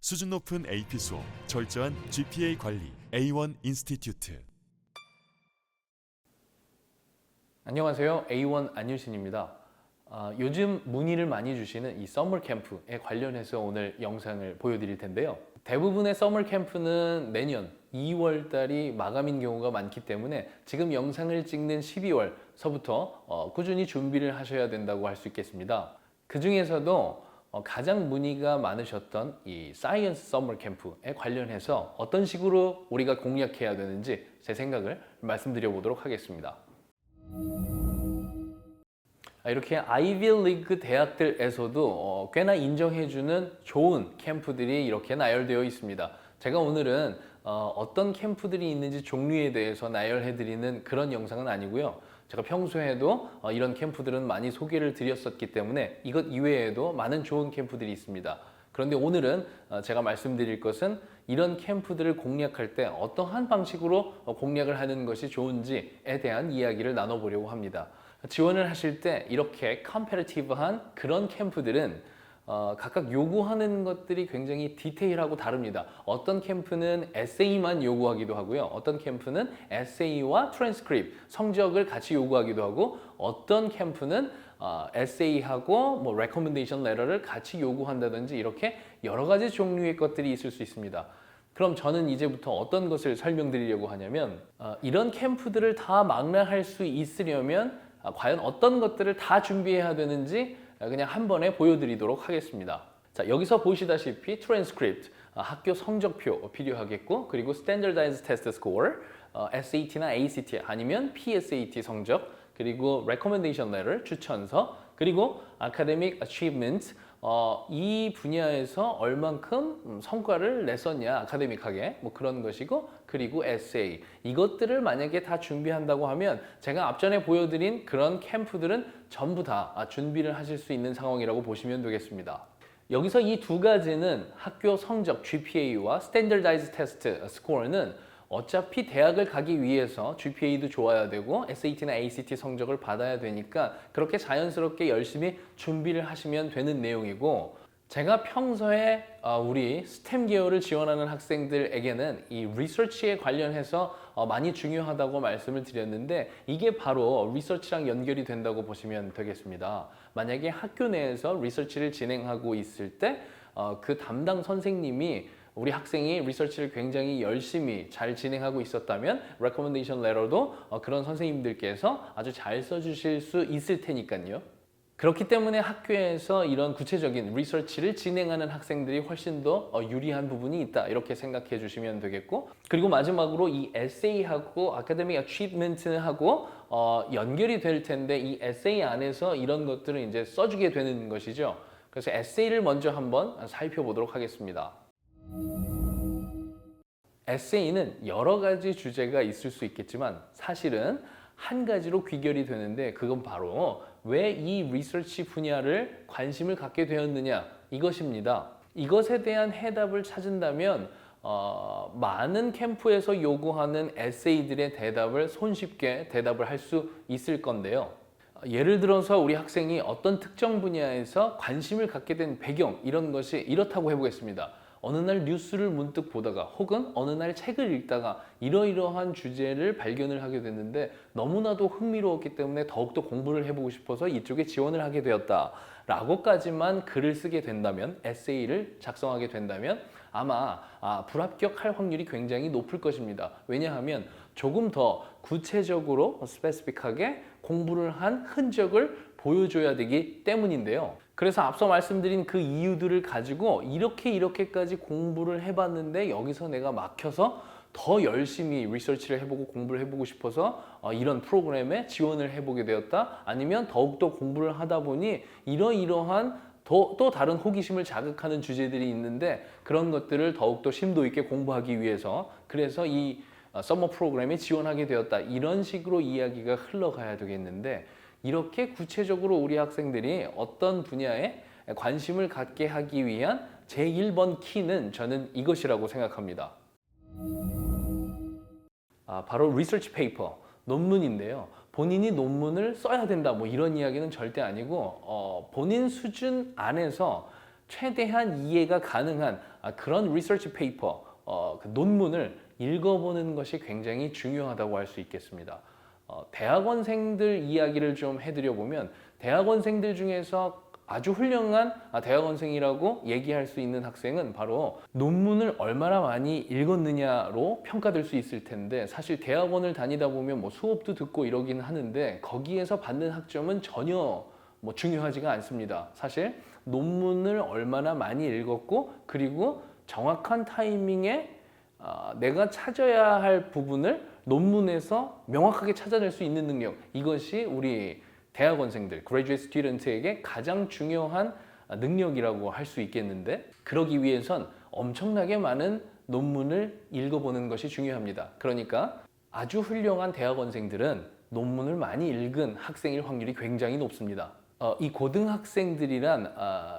수준 높은 AP 수업, 철저한 GPA 관리, A1 인스티튜트. 안녕하세요. A1 안유신입니다. 요즘 문의를 많이 주시는 이 서머 캠프에 관련해서 오늘 영상을 보여드릴 텐데요. 대부분의 서머 캠프는 내년 2월 달이 마감인 경우가 많기 때문에 지금 영상을 찍는 12월서부터 꾸준히 준비를 하셔야 된다고 할 수 있겠습니다. 그 중에서도 가장 문의가 많으셨던 이 사이언스 서머 캠프에 관련해서 어떤 식으로 우리가 공략해야 되는지 제 생각을 말씀드려 보도록 하겠습니다. 이렇게 아이비리그 대학들에서도 꽤나 인정해주는 좋은 캠프들이 이렇게 나열되어 있습니다. 제가 오늘은 어떤 캠프들이 있는지 종류에 대해서 나열해드리는 그런 영상은 아니고요. 제가 평소에도 이런 캠프들은 많이 소개를 드렸었기 때문에 이것 이외에도 많은 좋은 캠프들이 있습니다. 그런데 오늘은 제가 말씀드릴 것은 이런 캠프들을 공략할 때 어떠한 방식으로 공략을 하는 것이 좋은지에 대한 이야기를 나눠보려고 합니다. 지원을 하실 때 이렇게 컴패러티브한 그런 캠프들은 각각 요구하는 것들이 굉장히 디테일하고 다릅니다. 어떤 캠프는 에세이만 요구하기도 하고요. 어떤 캠프는 에세이와 트랜스크립트, 성적을 같이 요구하기도 하고 어떤 캠프는 에세이하고 뭐 레코멘데이션 레터를 같이 요구한다든지 이렇게 여러 가지 종류의 것들이 있을 수 있습니다. 그럼 저는 이제부터 어떤 것을 설명드리려고 하냐면 이런 캠프들을 다 망라할 수 있으려면 과연 어떤 것들을 다 준비해야 되는지 그냥 한 번에 보여드리도록 하겠습니다. 자, 여기서 보시다시피 트랜스크립트, 학교 성적표 필요하겠고, 그리고 Standardized Test Score, SAT나 ACT 아니면 PSAT 성적, 그리고 Recommendation Letter, 추천서, 그리고 Academic Achievement, 이 분야에서 얼만큼 성과를 냈었냐, 아카데믹하게 뭐 그런 것이고, 그리고 에세이, 이것들을 만약에 다 준비한다고 하면 제가 앞전에 보여드린 그런 캠프들은 전부 다 준비를 하실 수 있는 상황이라고 보시면 되겠습니다. 여기서 이 두 가지는 학교 성적 GPA와 Standardized Test Score는 어차피 대학을 가기 위해서 GPA도 좋아야 되고 SAT나 ACT 성적을 받아야 되니까 그렇게 자연스럽게 열심히 준비를 하시면 되는 내용이고, 제가 평소에 우리 스템 계열을 지원하는 학생들에게는 이 리서치에 관련해서 많이 중요하다고 말씀을 드렸는데 이게 바로 리서치랑 연결이 된다고 보시면 되겠습니다. 만약에 학교 내에서 리서치를 진행하고 있을 때 그 담당 선생님이 우리 학생이 리서치를 굉장히 열심히 잘 진행하고 있었다면 레코멘데이션 레터도 그런 선생님들께서 아주 잘 써주실 수 있을 테니까요. 그렇기 때문에 학교에서 이런 구체적인 리서치를 진행하는 학생들이 훨씬 더 유리한 부분이 있다, 이렇게 생각해 주시면 되겠고, 그리고 마지막으로 이 에세이하고 아카데믹 어치브먼트하고 연결이 될 텐데 이 에세이 안에서 이런 것들을 이제 써주게 되는 것이죠. 그래서 에세이를 먼저 한번 살펴보도록 하겠습니다. 에세이는 여러 가지 주제가 있을 수 있겠지만 사실은 한 가지로 귀결이 되는데 그건 바로 왜 이 리서치 분야를 관심을 갖게 되었느냐, 이것입니다. 이것에 대한 해답을 찾은다면 많은 캠프에서 요구하는 에세이들의 대답을 손쉽게 대답을 할 수 있을 건데요. 예를 들어서 우리 학생이 어떤 특정 분야에서 관심을 갖게 된 배경, 이런 것이 이렇다고 해보겠습니다. 어느 날 뉴스를 문득 보다가 혹은 어느 날 책을 읽다가 이러이러한 주제를 발견을 하게 됐는데 너무나도 흥미로웠기 때문에 더욱더 공부를 해보고 싶어서 이쪽에 지원을 하게 되었다 라고까지만 글을 쓰게 된다면, 에세이를 작성하게 된다면 아마 불합격할 확률이 굉장히 높을 것입니다. 왜냐하면 조금 더 구체적으로 스페시픽하게 공부를 한 흔적을 보여줘야 되기 때문인데요. 그래서 앞서 말씀드린 그 이유들을 가지고 이렇게까지 공부를 해봤는데 여기서 내가 막혀서 더 열심히 리서치를 해보고 공부를 해보고 싶어서 이런 프로그램에 지원을 해보게 되었다, 아니면 더욱더 공부를 하다 보니 이러이러한 또 다른 호기심을 자극하는 주제들이 있는데 그런 것들을 더욱더 심도 있게 공부하기 위해서 그래서 이 서머 프로그램에 지원하게 되었다, 이런 식으로 이야기가 흘러가야 되겠는데, 이렇게 구체적으로 우리 학생들이 어떤 분야에 관심을 갖게 하기 위한 제1번 키는 저는 이것이라고 생각합니다. 바로 리서치 페이퍼, 논문인데요. 본인이 논문을 써야 된다 뭐 이런 이야기는 절대 아니고 본인 수준 안에서 최대한 이해가 가능한 그런 리서치 페이퍼, 그 논문을 읽어보는 것이 굉장히 중요하다고 할 수 있겠습니다. 대학원생들 이야기를 좀 해드려 보면 대학원생들 중에서 아주 훌륭한 대학원생이라고 얘기할 수 있는 학생은 바로 논문을 얼마나 많이 읽었느냐로 평가될 수 있을 텐데, 사실 대학원을 다니다 보면 뭐 수업도 듣고 이러긴 하는데 거기에서 받는 학점은 전혀 뭐 중요하지가 않습니다. 사실 논문을 얼마나 많이 읽었고 그리고 정확한 타이밍에 내가 찾아야 할 부분을 논문에서 명확하게 찾아낼 수 있는 능력, 이것이 우리 대학원생들, graduate student에게 가장 중요한 능력이라고 할 수 있겠는데, 그러기 위해선 엄청나게 많은 논문을 읽어보는 것이 중요합니다. 그러니까 아주 훌륭한 대학원생들은 논문을 많이 읽은 학생일 확률이 굉장히 높습니다. 이 고등학생들이란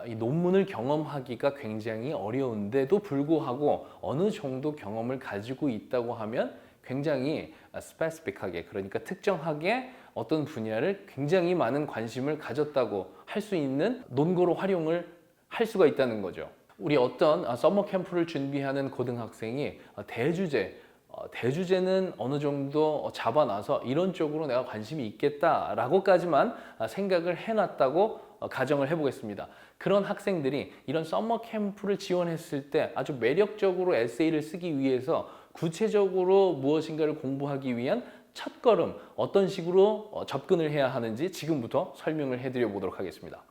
이 논문을 경험하기가 굉장히 어려운데도 불구하고 어느 정도 경험을 가지고 있다고 하면 굉장히 스페시픽하게, 그러니까 특정하게 어떤 분야를 굉장히 많은 관심을 가졌다고 할 수 있는 논거로 활용을 할 수가 있다는 거죠. 우리 어떤 서머 캠프를 준비하는 고등학생이 대주제는 어느 정도 잡아놔서 이런 쪽으로 내가 관심이 있겠다라고까지만 생각을 해놨다고 가정을 해보겠습니다. 그런 학생들이 이런 서머 캠프를 지원했을 때 아주 매력적으로 에세이를 쓰기 위해서 구체적으로 무엇인가를 공부하기 위한 첫걸음, 어떤 식으로 접근을 해야 하는지 지금부터 설명을 해드려 보도록 하겠습니다.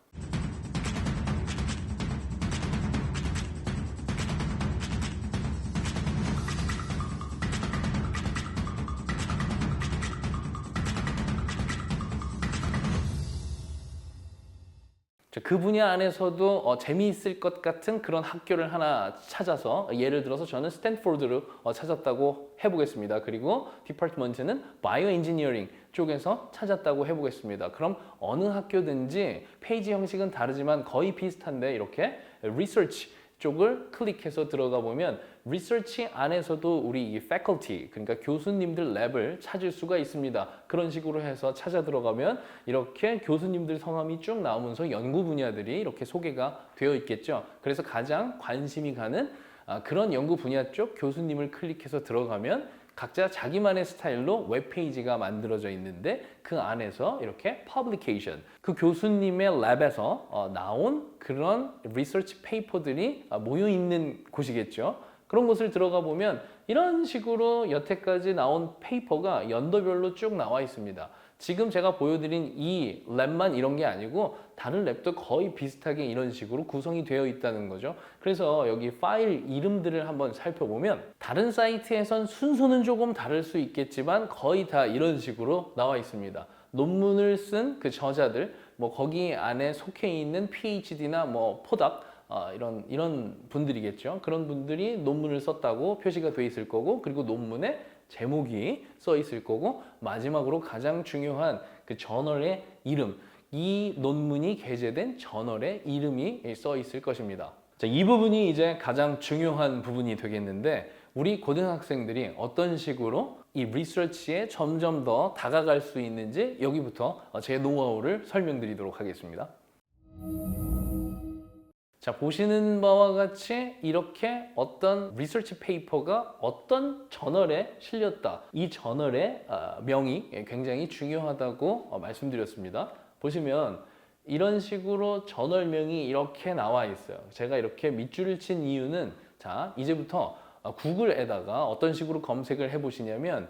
그 분야 안에서도 재미있을 것 같은 그런 학교를 하나 찾아서, 예를 들어서 저는 스탠포드를 찾았다고 해보겠습니다. 그리고 디파트먼트는 바이오 엔지니어링 쪽에서 찾았다고 해보겠습니다. 그럼 어느 학교든지 페이지 형식은 다르지만 거의 비슷한데 이렇게 리서치 쪽을 클릭해서 들어가 보면 리서치 안에서도 우리 이 faculty, 그러니까 교수님들 랩을 찾을 수가 있습니다. 그런 식으로 해서 찾아 들어가면 이렇게 교수님들 성함이 쭉 나오면서 연구 분야들이 이렇게 소개가 되어 있겠죠. 그래서 가장 관심이 가는 그런 연구 분야 쪽 교수님을 클릭해서 들어가면 각자 자기만의 스타일로 웹페이지가 만들어져 있는데 그 안에서 이렇게 publication, 그 교수님의 랩에서 나온 그런 리서치 페이퍼들이 모여 있는 곳이겠죠. 그런 곳을 들어가 보면 이런 식으로 여태까지 나온 페이퍼가 연도별로 쭉 나와 있습니다. 지금 제가 보여드린 이 랩만 이런 게 아니고 다른 랩도 거의 비슷하게 이런 식으로 구성이 되어 있다는 거죠. 그래서 여기 파일 이름들을 한번 살펴보면 다른 사이트에선 순서는 조금 다를 수 있겠지만 거의 다 이런 식으로 나와 있습니다. 논문을 쓴 그 저자들, 뭐 거기 안에 속해 있는 PhD나 뭐 포닥, 이런 분들이겠죠. 그런 분들이 논문을 썼다고 표시가 돼 있을 거고, 그리고 논문에 제목이 써 있을 거고, 마지막으로 가장 중요한 그 저널의 이름, 이 논문이 게재된 저널의 이름이 써 있을 것입니다. 자, 이 부분이 이제 가장 중요한 부분이 되겠는데, 우리 고등학생들이 어떤 식으로 이 리서치에 점점 더 다가갈 수 있는지 여기부터 제 노하우를 설명드리도록 하겠습니다. 자, 보시는 바와 같이 이렇게 어떤 리서치 페이퍼가 어떤 저널에 실렸다, 이 저널의 명이 굉장히 중요하다고 말씀드렸습니다. 보시면 이런 식으로 저널명이 이렇게 나와 있어요. 제가 이렇게 밑줄을 친 이유는, 자, 이제부터 구글에다가 어떤 식으로 검색을 해 보시냐면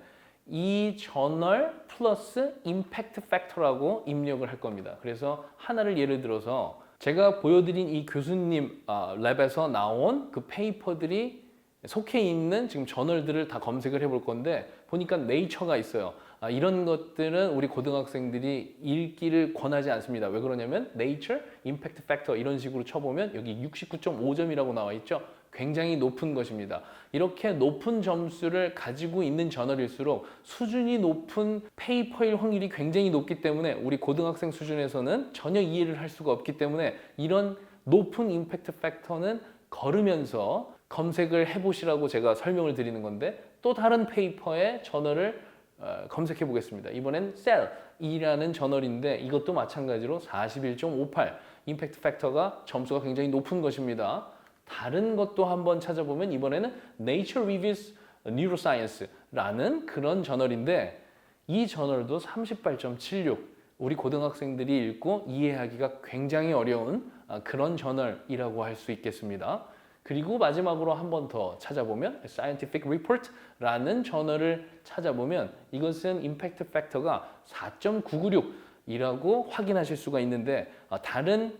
이 저널 플러스 임팩트 팩터라고 입력을 할 겁니다. 그래서 하나를 예를 들어서 제가 보여드린 이 교수님 랩에서 나온 그 페이퍼들이 속해 있는 지금 저널들을 다 검색을 해볼 건데, 보니까 네이처가 있어요. 이런 것들은 우리 고등학생들이 읽기를 권하지 않습니다. 왜 그러냐면 Nature, Impact Factor 이런 식으로 쳐보면 여기 69.5점이라고 나와 있죠. 굉장히 높은 것입니다. 이렇게 높은 점수를 가지고 있는 저널일수록 수준이 높은 페이퍼일 확률이 굉장히 높기 때문에 우리 고등학생 수준에서는 전혀 이해를 할 수가 없기 때문에 이런 높은 임팩트 팩터는 걸으면서 검색을 해보시라고 제가 설명을 드리는 건데, 또 다른 페이퍼의 저널을 검색해 보겠습니다. 이번엔 Cell이라는 저널인데 이것도 마찬가지로 41.58 임팩트 팩터가 점수가 굉장히 높은 것입니다. 다른 것도 한번 찾아보면 이번에는 Nature Reviews Neuroscience라는 그런 저널인데 이 저널도 38.76 우리 고등학생들이 읽고 이해하기가 굉장히 어려운 그런 저널이라고 할 수 있겠습니다. 그리고 마지막으로 한 번 더 찾아보면 Scientific Report라는 저널을 찾아보면 이것은 임팩트 팩터가 4.996이라고 확인하실 수가 있는데 다른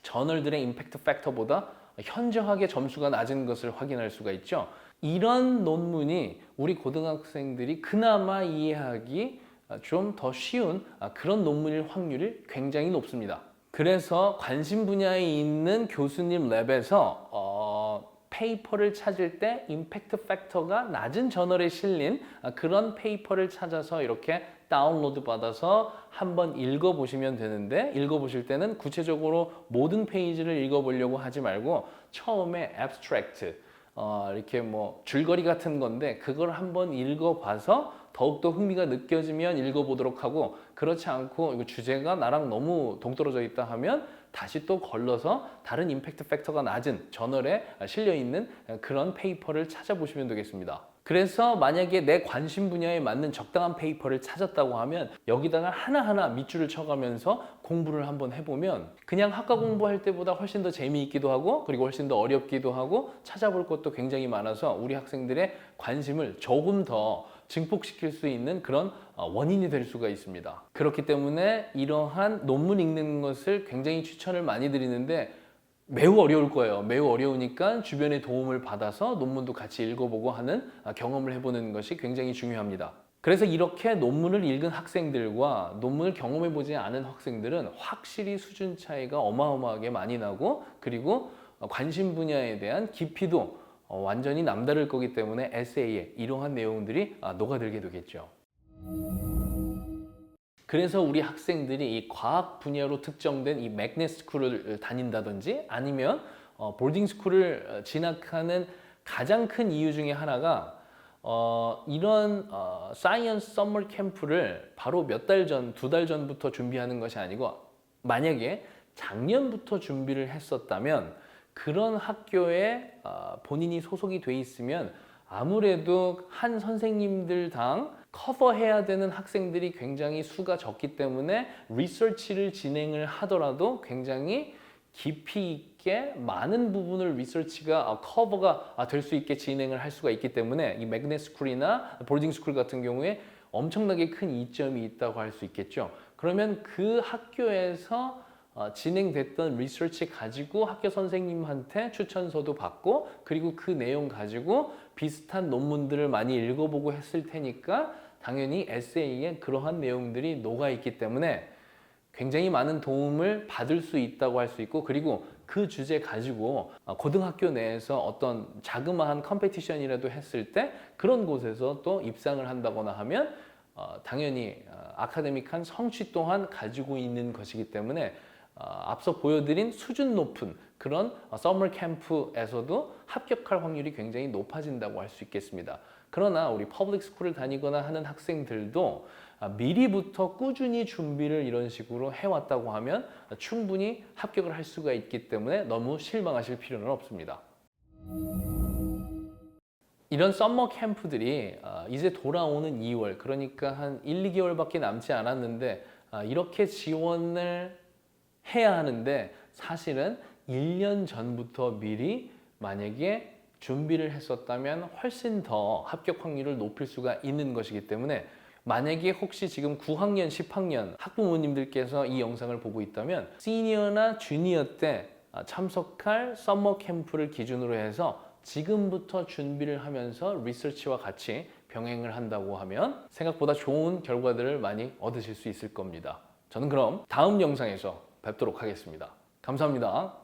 저널들의 임팩트 팩터보다 현저하게 점수가 낮은 것을 확인할 수가 있죠. 이런 논문이 우리 고등학생들이 그나마 이해하기 좀 더 쉬운 그런 논문일 확률이 굉장히 높습니다. 그래서 관심 분야에 있는 교수님 랩에서 페이퍼를 찾을 때 임팩트 팩터가 낮은 저널에 실린 그런 페이퍼를 찾아서 이렇게 다운로드 받아서 한번 읽어보시면 되는데 읽어보실 때는 구체적으로 모든 페이지를 읽어보려고 하지 말고 처음에 abstract 이렇게 뭐 줄거리 같은 건데 그걸 한번 읽어봐서 더욱더 흥미가 느껴지면 읽어보도록 하고 그렇지 않고 이거 주제가 나랑 너무 동떨어져 있다 하면 다시 또 걸러서 다른 임팩트 팩터가 낮은 저널에 실려있는 그런 페이퍼를 찾아보시면 되겠습니다. 그래서 만약에 내 관심 분야에 맞는 적당한 페이퍼를 찾았다고 하면 여기다가 하나하나 밑줄을 쳐가면서 공부를 한번 해보면 그냥 학과 공부할 때보다 훨씬 더 재미있기도 하고 그리고 훨씬 더 어렵기도 하고 찾아볼 것도 굉장히 많아서 우리 학생들의 관심을 조금 더 증폭시킬 수 있는 그런 원인이 될 수가 있습니다. 그렇기 때문에 이러한 논문 읽는 것을 굉장히 추천을 많이 드리는데 매우 어려울 거예요. 매우 어려우니까 주변의 도움을 받아서 논문도 같이 읽어보고 하는 경험을 해보는 것이 굉장히 중요합니다. 그래서 이렇게 논문을 읽은 학생들과 논문을 경험해보지 않은 학생들은 확실히 수준 차이가 어마어마하게 많이 나고 그리고 관심 분야에 대한 깊이도 완전히 남다를 거기 때문에 에세이에 이러한 내용들이 녹아들게 되겠죠. 그래서 우리 학생들이 이 과학 분야로 특정된 이 매그넷 스쿨을 다닌다든지 아니면 보딩 스쿨을 진학하는 가장 큰 이유 중에 하나가 이런 사이언스 서머 캠프를 바로 몇 달 전, 2달 전부터 준비하는 것이 아니고 만약에 작년부터 준비를 했었다면 그런 학교에 본인이 소속이 돼 있으면 아무래도 한 선생님들당 커버해야 되는 학생들이 굉장히 수가 적기 때문에 리서치를 진행을 하더라도 굉장히 깊이 있게 많은 부분을 리서치가 커버가 될 수 있게 진행을 할 수가 있기 때문에 이 매그넷 스쿨이나 보딩 스쿨 같은 경우에 엄청나게 큰 이점이 있다고 할 수 있겠죠. 그러면 그 학교에서 진행됐던 리서치 가지고 학교 선생님한테 추천서도 받고 그리고 그 내용 가지고 비슷한 논문들을 많이 읽어보고 했을 테니까 당연히 에세이에 그러한 내용들이 녹아있기 때문에 굉장히 많은 도움을 받을 수 있다고 할 수 있고 그리고 그 주제 가지고 고등학교 내에서 어떤 자그마한 컴페티션이라도 했을 때 그런 곳에서 또 입상을 한다거나 하면 당연히 아카데믹한 성취 또한 가지고 있는 것이기 때문에 앞서 보여드린 수준 높은 그런 서머 캠프에서도 합격할 확률이 굉장히 높아진다고 할 수 있겠습니다. 그러나 우리 퍼블릭 스쿨을 다니거나 하는 학생들도 미리부터 꾸준히 준비를 이런 식으로 해왔다고 하면 충분히 합격을 할 수가 있기 때문에 너무 실망하실 필요는 없습니다. 이런 썸머 캠프들이 이제 돌아오는 2월 그러니까 한 1, 2개월밖에 남지 않았는데 이렇게 지원을 해야 하는데 사실은 1년 전부터 미리 만약에 준비를 했었다면 훨씬 더 합격 확률을 높일 수가 있는 것이기 때문에 만약에 혹시 지금 9학년, 10학년 학부모님들께서 이 영상을 보고 있다면 시니어나 주니어 때 참석할 서머 캠프를 기준으로 해서 지금부터 준비를 하면서 리서치와 같이 병행을 한다고 하면 생각보다 좋은 결과들을 많이 얻으실 수 있을 겁니다. 저는 그럼 다음 영상에서 뵙도록 하겠습니다. 감사합니다.